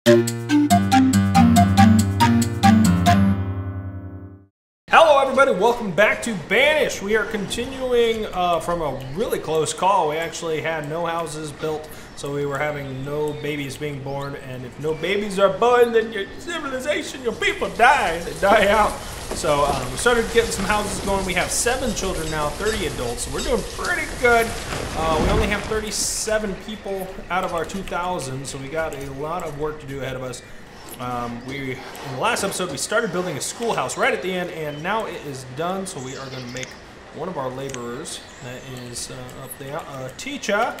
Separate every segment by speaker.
Speaker 1: Hello everybody, welcome back to Banished. We are continuing from a really close call. We actually had no houses built, so we were having no babies being born, and if no babies are born, then your civilization, your people die. They die out. So we started getting some houses going. We have 7 children now, 30 adults, so we're doing pretty good. We only have 37 people out of our 2,000, so we got a lot of work to do ahead of us. In the last episode, we started building a schoolhouse right at the end, and now it is done, so we are going to make one of our laborers that is up there a teacher,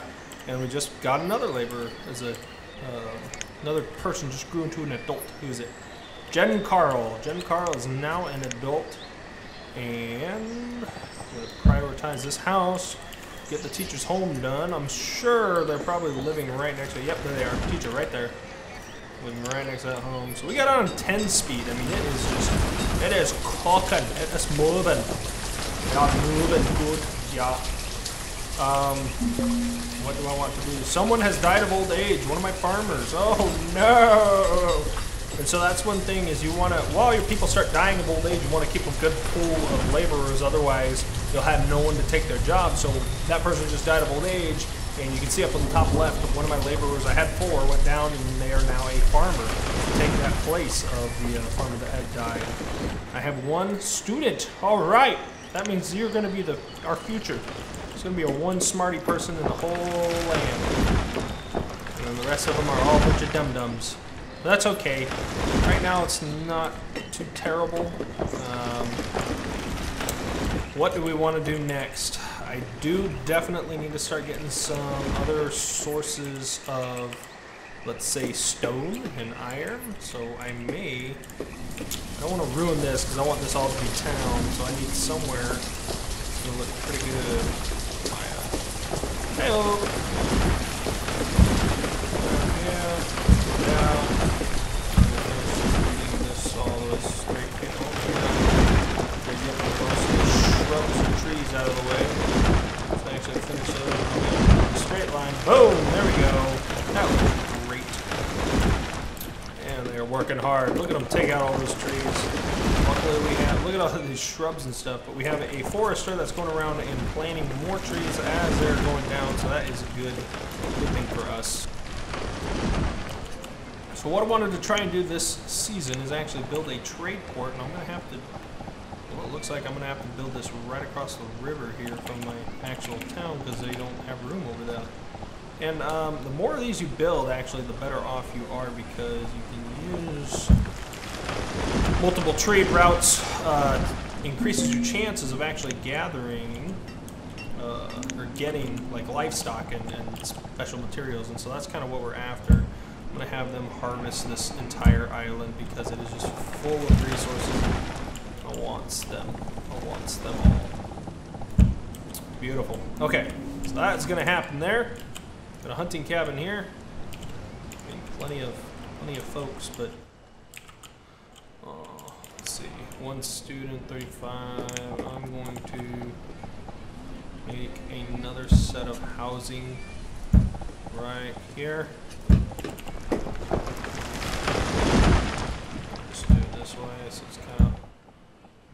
Speaker 1: and we just got another laborer as another person just grew into an adult. Who is it? Jen Carl. Jen Carl is now an adult, and we're going to prioritize this house, get the teacher's home done. I'm sure they're probably living right next to it. Yep, there they are. Teacher right there. Living right next to that home. So we got it on 10 speed. I mean, it is cooking. It is moving. Yeah, moving good. Yeah. What do I want to do? Someone has died of old age. One of my farmers. Oh no! And so that's one thing is you want to, while your people start dying of old age, you want to keep a good pool of laborers. Otherwise, you'll have no one to take their job. So that person just died of old age. And you can see up on the top left, one of my laborers, I had 4, went down, and they are now a farmer to take that place of the farmer that had died. I have 1 student. All right. That means you're going to be our future. There's going to be one smarty person in the whole land. And then the rest of them are all a bunch of dum-dums. But that's okay. Right now, it's not too terrible. What do we want to do next? I do definitely need to start getting some other sources of, let's say, stone and iron. So I don't want to ruin this because I want this all to be town. So I need somewhere to look pretty good. Hello. Yeah. This all the way straight. Shrubs and trees out of the way. So actually finish it up. Straight line. Boom! There we go. That was great. And they're working hard. Look at them take out all those trees. Luckily we have, look at all these shrubs and stuff, but we have a forester that's going around and planting more trees as they're going down, so that is a good thing for us. So what I wanted to try and do this season is actually build a trade port, and I'm going to have to, well, it looks like I'm going to have to build this right across the river here from my actual town because they don't have room over there. And the more of these you build, actually, the better off you are because you can use multiple trade routes. Increases your chances of actually gathering or getting like livestock and special materials, and so that's kind of what we're after. I'm going to have them harvest this entire island because it is just full of resources. I wants them all. Beautiful. Okay, so that's going to happen there. Got a hunting cabin here. I mean, plenty of folks, but let's see. 1 student, 35. I'm going to make another set of housing right here. Just do it this way, so it's kind of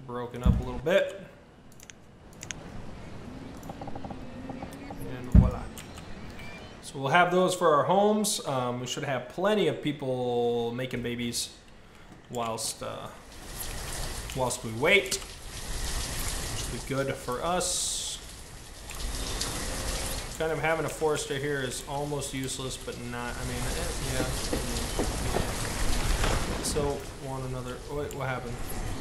Speaker 1: broken up a little bit. And voila. So we'll have those for our homes. We should have plenty of people making babies whilst we wait. Should be good for us. Kind of having a forester here is almost useless, but not, I mean, yeah. So, want another, wait, what happened?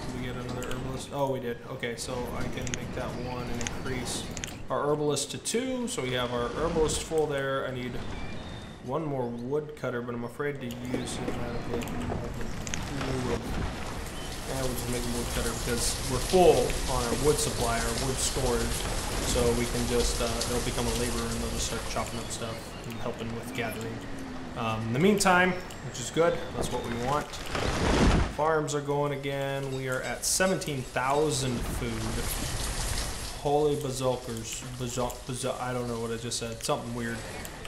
Speaker 1: Did we get another herbalist? Oh, we did. Okay, so I can make that 1 and increase our herbalist to 2. So we have our herbalist full there. I need 1 more woodcutter, but I'm afraid to use it out of the pool. Yeah, we'll just make a woodcutter because we're full on our wood supply, our wood storage. So we can just, they'll become a laborer and they'll just start chopping up stuff and helping with gathering. In the meantime, which is good, that's what we want. Farms are going again. We are at 17,000 food. Holy bazilkers. I don't know what I just said. Something weird.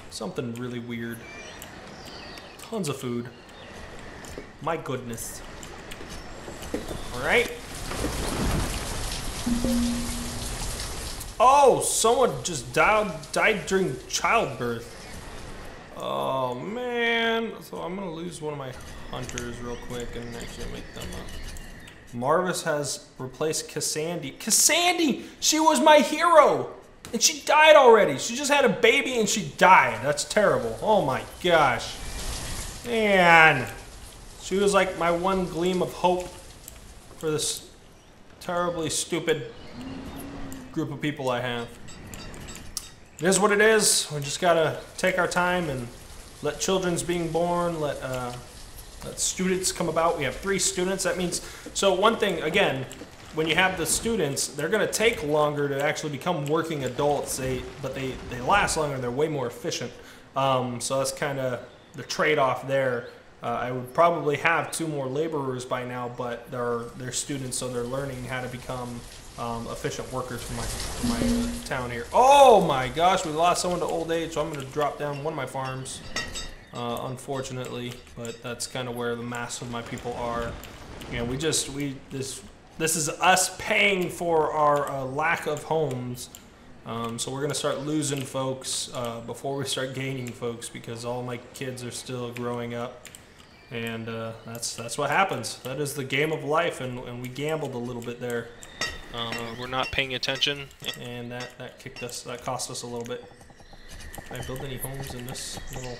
Speaker 1: Something really weird. Tons of food. My goodness. All right. Oh, someone just died during childbirth. Oh, man. So I'm going to lose one of my hunters real quick and actually make them up. Marvis has replaced Cassandra. Cassandra! She was my hero! And she died already. She just had a baby and she died. That's terrible. Oh my gosh. Man. She was like my one gleam of hope for this terribly stupid group of people I have. It is what it is. We just gotta take our time and let children's being born, let students come about. We have 3 students. That means, so one thing, again, when you have the students, they're gonna take longer to actually become working adults, but they last longer and they're way more efficient. So that's kind of the trade-off there. I would probably have 2 more laborers by now, but they're students, so they're learning how to become efficient workers for my town here. Oh my gosh, we lost someone to old age, so I'm going to drop down one of my farms, unfortunately. But that's kind of where the mass of my people are. You know, this is us paying for our lack of homes. So we're going to start losing folks before we start gaining folks, because all my kids are still growing up. And that's what happens. That is the game of life, and we gambled a little bit there. We're not paying attention, and that kicked us. That cost us a little bit. Can I build any homes in this little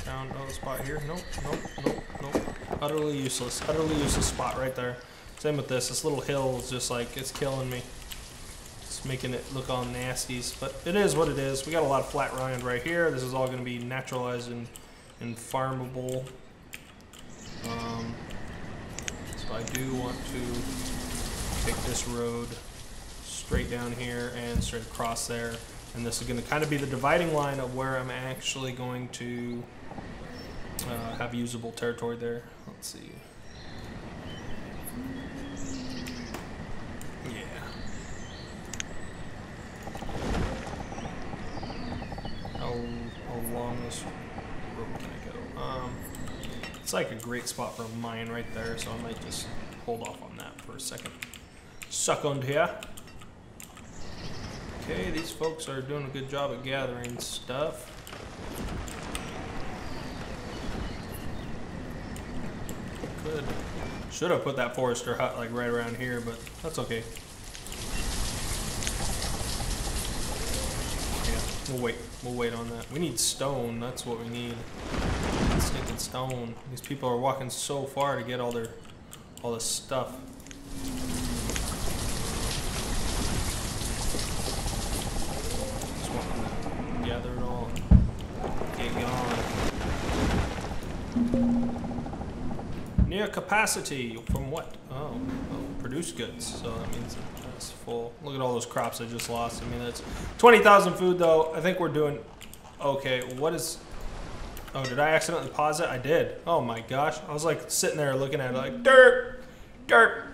Speaker 1: town spot here? Nope, nope, nope, nope. Utterly useless. Utterly useless spot right there. Same with this. This little hill is just like, it's killing me. It's making it look all nasties, but it is what it is. We got a lot of flat land right here. This is all going to be naturalized and farmable. So I do want to take this road straight down here and straight across there, and this is going to kind of be the dividing line of where I'm actually going to have usable territory there. Let's see. Yeah. How long this road can I go? It's like a great spot for a mine right there, so I might just hold off on that for a second. Second here. Okay, these folks are doing a good job at gathering stuff. Should have put that forester hut like right around here, but that's okay. Yeah, we'll wait. We'll wait on that. We need stone. That's what we need. Stinking stone. These people are walking so far to get all this stuff. Just want to gather it all. Get on. Near capacity from what? Oh, produce goods. So that means that's full. Look at all those crops I just lost. I mean, that's 20,000 food though. I think we're doing okay. What is? Oh, did I accidentally pause it? I did. Oh my gosh. I was like sitting there looking at it like, derp, derp.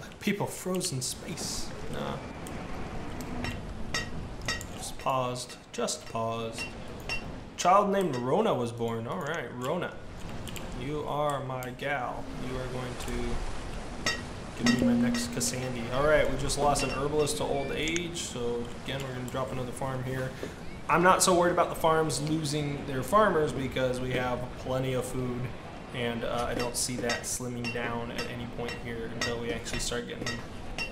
Speaker 1: Like people froze in space. Nah. Just paused. Just paused. Child named Rona was born. All right, Rona. You are my gal. You are going to give me my next Cassandra. All right, we just lost an herbalist to old age. So again, we're going to drop another farm here. I'm not so worried about the farms losing their farmers because we have plenty of food, and I don't see that slimming down at any point here until we actually start getting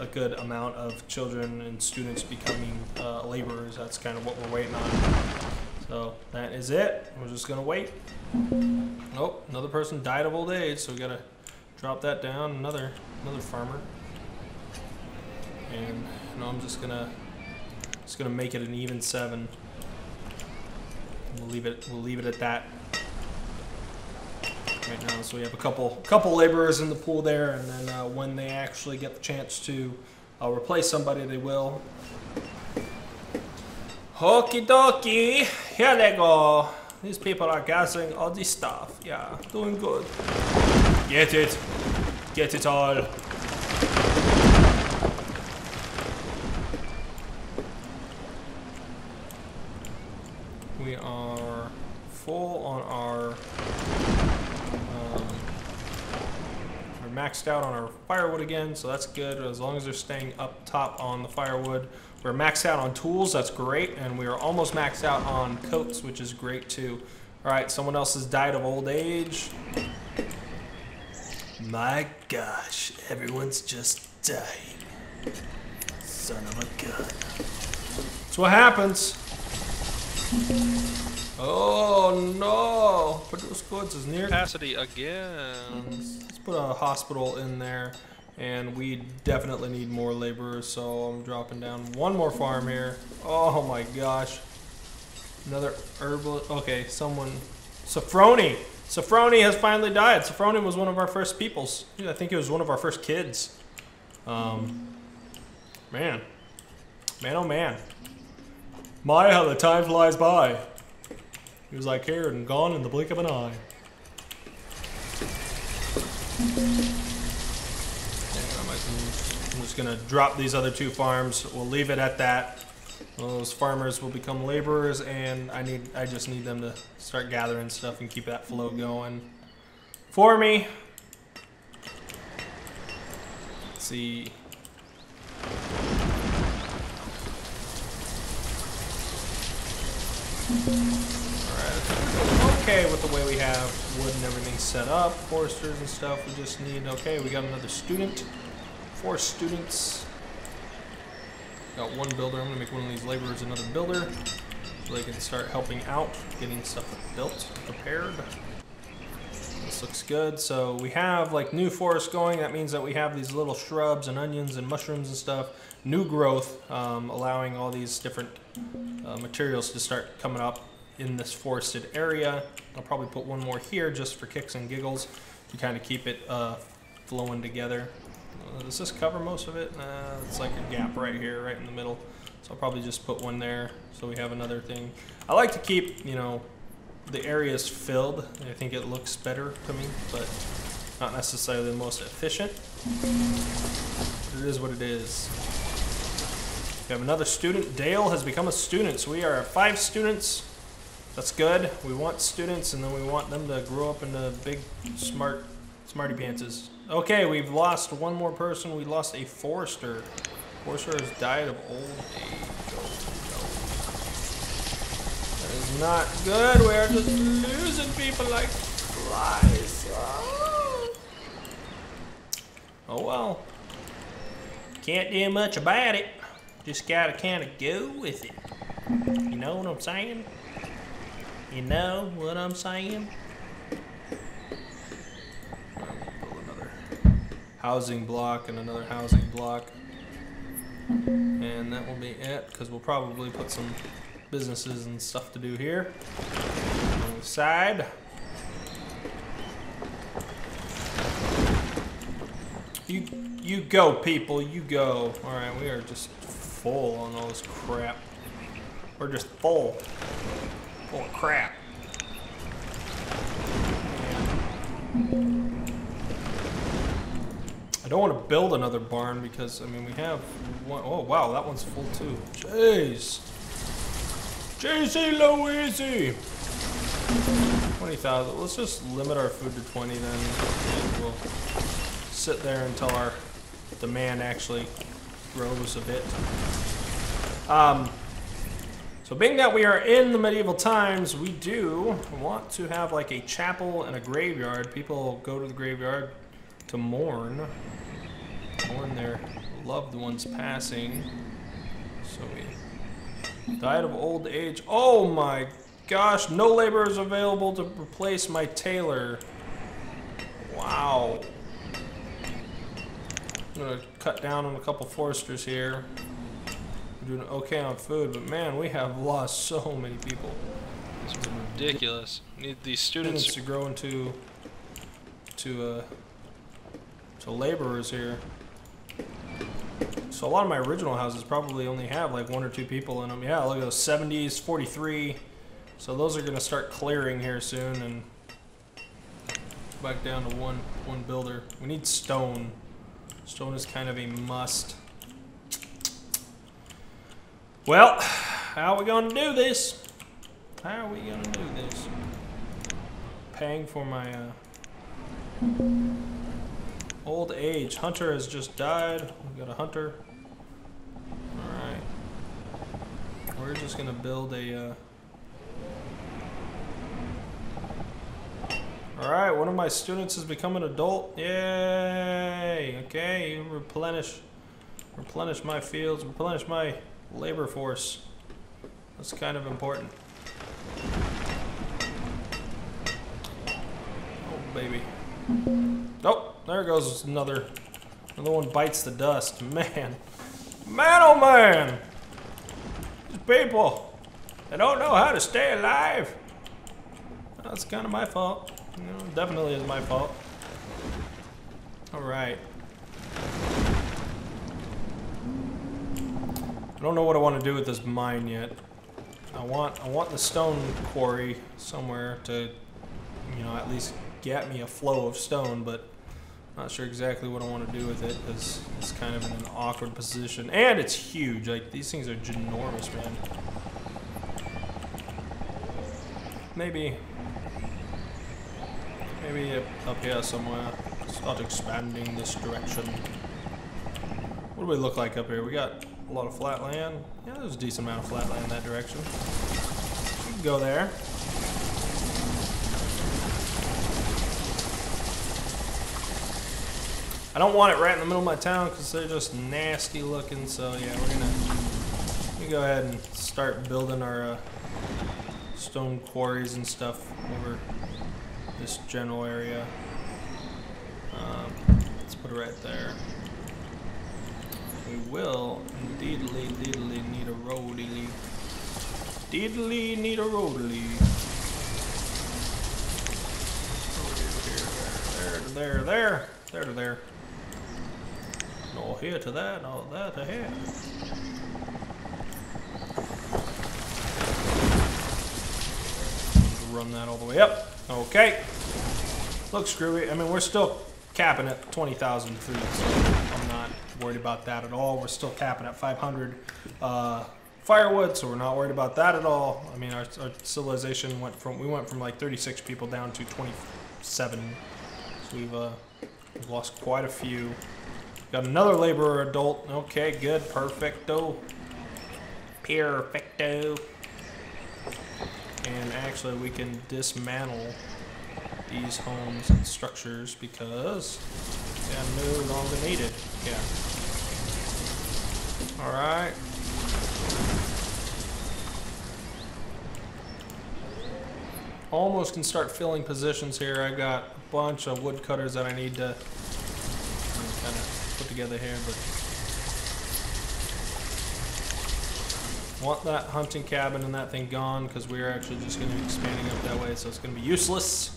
Speaker 1: a good amount of children and students becoming laborers. That's kind of what we're waiting on. So that is it. We're just gonna wait. Oh, another person died of old age, so we gotta drop that down. Another farmer, and I'm just gonna make it an even 7. We'll leave it at that right now. So we have a couple laborers in the pool there, and then when they actually get the chance to replace somebody, they will. Okie dokie, here they go. These people are gathering all this stuff. Yeah, doing good. Get it all. We are full on our we're maxed out on our firewood again, so that's good. As long as they're staying up top on the firewood. We're maxed out on tools, that's great, and we are almost maxed out on coats, which is great too. All right, someone else has died of old age. My gosh, everyone's just dying. Son of a gun. That's what happens. Oh no! Produce goods is near
Speaker 2: capacity again.
Speaker 1: Let's put a hospital in there, and we definitely need more laborers. So I'm dropping down one more farm here. Oh my gosh! Another herbal. Okay, someone. Sophrony. Sophrony has finally died. Sophrony was one of our first peoples. I think it was one of our first kids. Man, oh man. My, how the time flies by. He was like here and gone in the blink of an eye. I'm just gonna drop these other two farms. We'll leave it at that. Those farmers will become laborers, and I just need them to start gathering stuff and keep that flow going for me. Let's see. Alright, okay with the way we have wood and everything set up, foresters and stuff. We just need, okay, we got another student, 4 students. Got one builder. I'm gonna make one of these laborers another builder so they can start helping out, getting stuff built, prepared. This looks good. So we have like new forest going. That means that we have these little shrubs and onions and mushrooms and stuff. New growth, allowing all these different materials to start coming up in this forested area. I'll probably put one more here just for kicks and giggles to kind of keep it flowing together. Does this cover most of it? It's like a gap right here, right in the middle. So I'll probably just put one there so we have another thing. I like to keep, you know, the areas filled. I think it looks better to me, but not necessarily the most efficient. It is what it is. We have another student. Dale has become a student, so we are at 5 students. That's good. We want students, and then we want them to grow up into big, smarty pantses. Okay, we've lost one more person. We lost a forester. Forester has died of old age. That is not good. We are just losing people like flies. Oh well. Can't do much about it. Just gotta kind of go with it. You know what I'm saying? You know what I'm saying? Housing block and another housing block, and that will be it, because we'll probably put some businesses and stuff to do here on the side. You go, people, you go. All right, we are just full on all this crap. We're just full of crap. I don't want to build another barn because, I mean, we have one. Oh, wow, that one's full too. Jeez. JC Louise. 20,000. Let's just limit our food to 20 then. And we'll sit there until our demand actually grows a bit. So being that we are in the medieval times, we do want to have like a chapel and a graveyard. People go to the graveyard to mourn their loved ones passing. So we died of old age. Oh my gosh, no laborers available to replace my tailor. Wow. I'm gonna cut down on a couple foresters here. We're doing okay on food, but man, we have lost so many people.
Speaker 2: It's been ridiculous. We need these students
Speaker 1: to grow into laborers here. So a lot of my original houses probably only have like 1 or 2 people in them. Yeah, look at those 70s, 43. So those are gonna start clearing here soon and back down to one builder. We need stone. Stone is kind of a must. Well, how are we gonna do this? How are we gonna do this? paying for my old age. Hunter has just died. We got a hunter. Alright. We're just gonna build a Alright, one of my students has become an adult. Yay! Okay, replenish my fields, replenish my labor force. That's kind of important. Oh, baby. Oh, there goes another one bites the dust. Man. Man, oh man! These people, they don't know how to stay alive. That's kind of my fault. You know, definitely is my fault. Alright. I don't know what I want to do with this mine yet. I want the stone quarry somewhere to, you know, at least get me a flow of stone, but not sure exactly what I want to do with it because it's kind of in an awkward position. And it's huge. Like, these things are ginormous, man. Maybe up here somewhere. Start expanding this direction. What do we look like up here? We got a lot of flat land. Yeah, there's a decent amount of flat land in that direction. We can go there. I don't want it right in the middle of my town because they're just nasty looking. So yeah, we're gonna go ahead and start building our stone quarries and stuff over this general area. Let's put it right there. We will indeedly need a roadily. Deedly need a roadily. There to there. No here to that, no that to here. Run that all the way up. Okay. Looks screwy. I mean, we're still capping at 20,000 food, so I'm not worried about that at all. We're still capping at 500 firewood, so we're not worried about that at all. I mean, our civilization went from like 36 people down to 27. So we've lost quite a few. Got another laborer adult. Okay, good. Perfecto. Perfecto. And actually, we can dismantle these homes and structures because they are no longer needed. Yeah. Alright. Almost can start filling positions here. I got a bunch of woodcutters that I need to kind of put together here, but want that hunting cabin and that thing gone because we're actually just going to be expanding up that way, so it's going to be useless.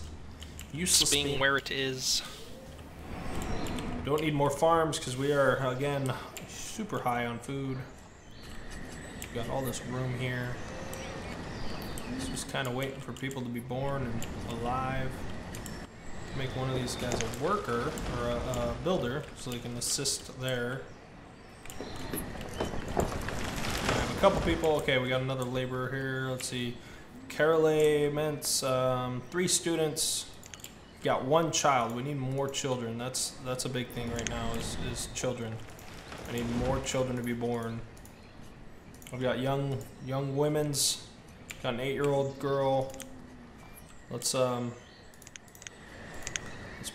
Speaker 1: Useless
Speaker 2: being where it is.
Speaker 1: Don't need more farms because we are, again, super high on food. We've got all this room here. Just kind of waiting for people to be born and alive. Make one of these guys a worker or a builder so they can assist there. A couple people. Okay, we got another laborer here. Let's see. Carole Ments, 3 students. Got 1 child. We need more children. That's a big thing right now is children. I need more children to be born. I've got young women's. Got an 8-year-old girl. Let's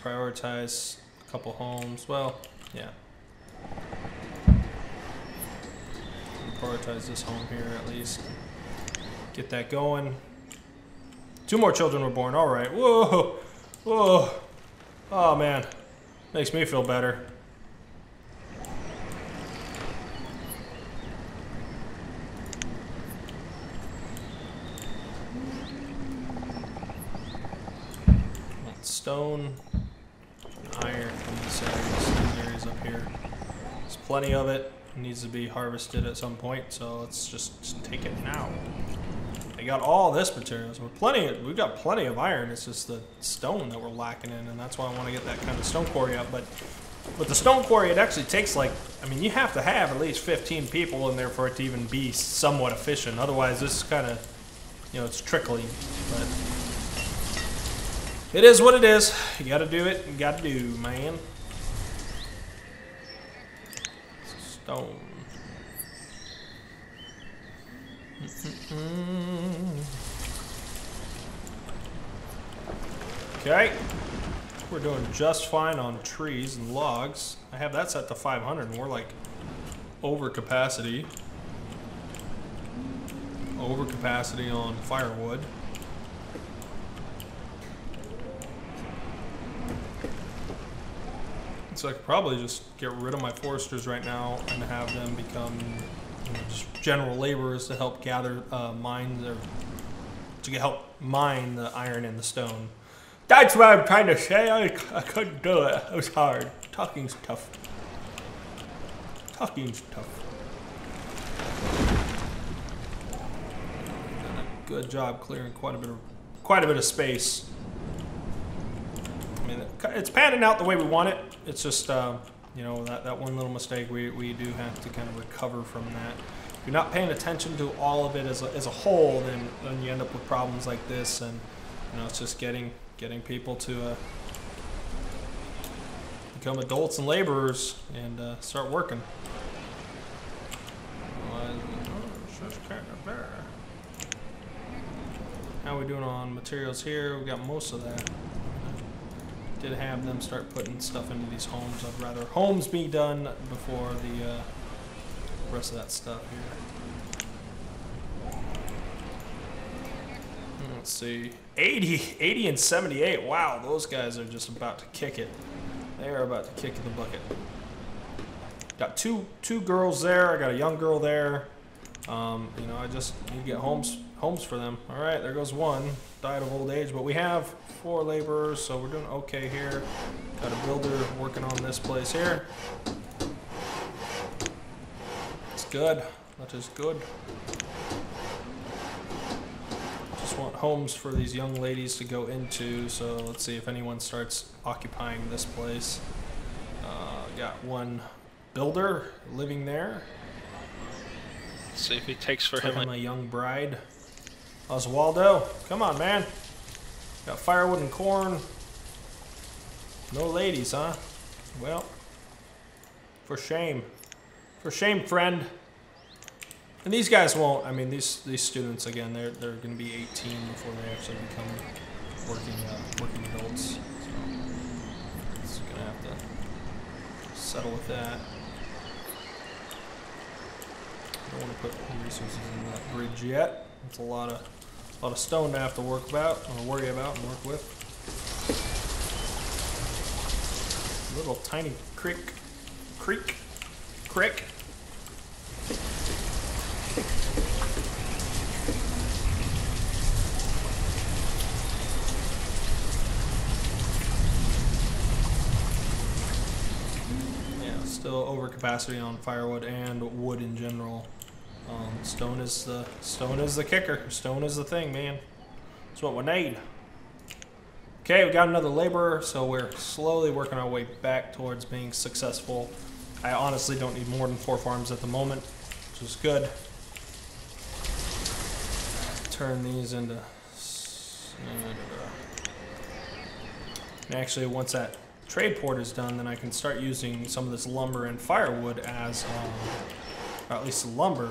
Speaker 1: prioritize a couple homes. Well, yeah. Prioritize this home here at least. Get that going. 2 more children were born. All right. Whoa. Whoa. Oh, man. Makes me feel better. Stone, iron from these areas up here. There's plenty of it. It needs to be harvested at some point, so let's just take it now. They got all this materials. We've got plenty of iron. It's just the stone that we're lacking in, and that's why I want to get that kind of stone quarry up. But with the stone quarry, it actually takes like, I mean, you have to have at least 15 people in there for it to even be somewhat efficient. Otherwise, this is kind of, you know, it's trickling. But It is what it is. You gotta do it. You gotta do, man. Stone. Okay. We're doing just fine on trees and logs. I have that set to 500 and we're like over capacity. Over capacity on firewood. So I could probably just get rid of my foresters right now and have them become, you know, just general laborers to help gather mines or to help mine the iron and the stone. That's what I'm trying to say. I couldn't do it. It was hard. Talking's tough. Talking's tough. Done a good job clearing quite a bit of space. I mean, it's panning out the way we want it. It's just, you know, that one little mistake we do have to kind of recover from that. If you're not paying attention to all of it as a whole, then you end up with problems like this, and you know, it's just getting people to become adults and laborers and start working. How are we doing on materials here? We got most of that. Did have them start putting stuff into these homes. I'd rather homes be done before the rest of that stuff here. Let's see. 80 and 78. Wow, those guys are just about to kick it. They are about to kick the bucket. Got two girls there. I got a young girl there. You know, I just need to get homes for them. All right, there goes one. Died of old age, but we have 4 laborers, so we're doing okay here. Got a builder working on this place here. It's good. That is good. Just want homes for these young ladies to go into, so let's see if anyone starts occupying this place. Got one builder living there.
Speaker 2: Let's see if he takes for
Speaker 1: him a young bride. Oswaldo, come on, man. Got firewood and corn. No ladies, huh? Well, for shame. For shame, friend. And these guys won't. I mean, these students, again, they're going to be 18 before they actually become working adults. So it's going to have to settle with that. I don't want to put resources in that bridge yet. It's a lot of stone to have to worry about and work with. Little tiny creek. Yeah, still over capacity on firewood and wood in general. Stone is the kicker. Stone is the thing, man. That's what we need. Okay, we got another laborer, so we're slowly working our way back towards being successful. I honestly don't need more than 4 farms at the moment, which is good. Turn these into... And actually, once that trade port is done, then I can start using some of this lumber and firewood as, or at least the lumber.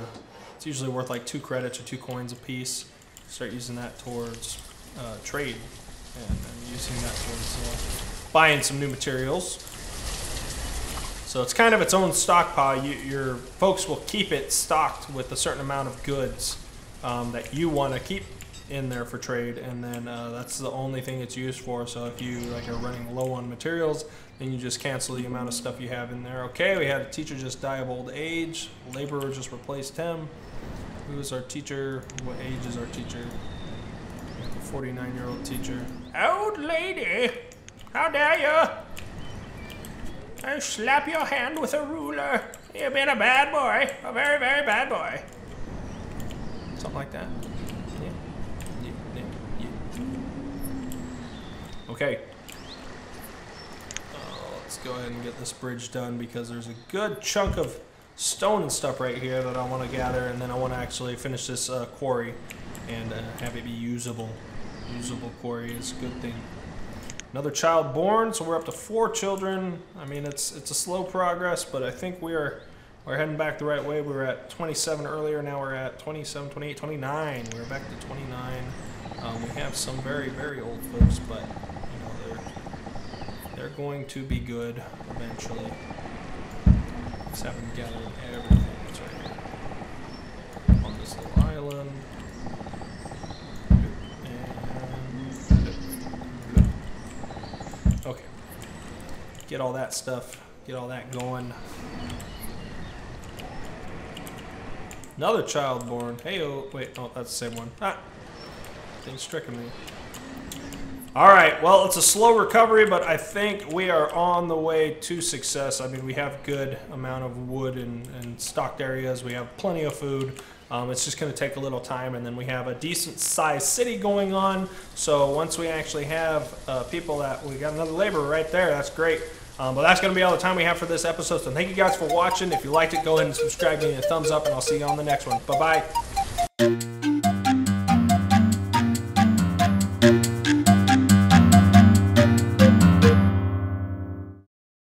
Speaker 1: It's usually worth like 2 credits or 2 coins a piece. Start using that towards trade and using that towards buying some new materials. So it's kind of its own stockpile. Your folks will keep it stocked with a certain amount of goods that you want to keep in there for trade, and then that's the only thing it's used for. So if you are running low on materials, then you just cancel the amount of stuff you have in there. Okay, we had a teacher just die of old age. Laborer just replaced him. Who is our teacher? What age is our teacher? A 49-year-old teacher. Old lady, how dare you? I slap your hand with a ruler. You've been a bad boy, a very, very bad boy. Something like that. Yeah. Okay. Let's go ahead and get this bridge done because there's a good chunk of stone and stuff right here that I want to gather, and then I want to actually finish this quarry and have it be usable. Usable quarry is a good thing. Another child born, so we're up to 4 children. I mean, it's a slow progress, but I think we're heading back the right way. We were at 27 earlier, now we're at 27, 28, 29. We're back to 29. We have some very, very old folks, but you know, they're going to be good eventually. Just haven't gathered everything that's right here on this little island. And okay, get all that stuff, get all that going. Another child born. Hey, oh, wait, oh, that's the same one. Ah, thing's tricking me. All right, well, it's a slow recovery, but I think we are on the way to success. I mean, we have good amount of wood and stocked areas. We have plenty of food. It's just going to take a little time, and then we have a decent-sized city going on. So once we actually have people that we got another laborer right there, that's great. But that's going to be all the time we have for this episode. So thank you guys for watching. If you liked it, go ahead and subscribe, give me a thumbs up, and I'll see you on the next one. Bye-bye.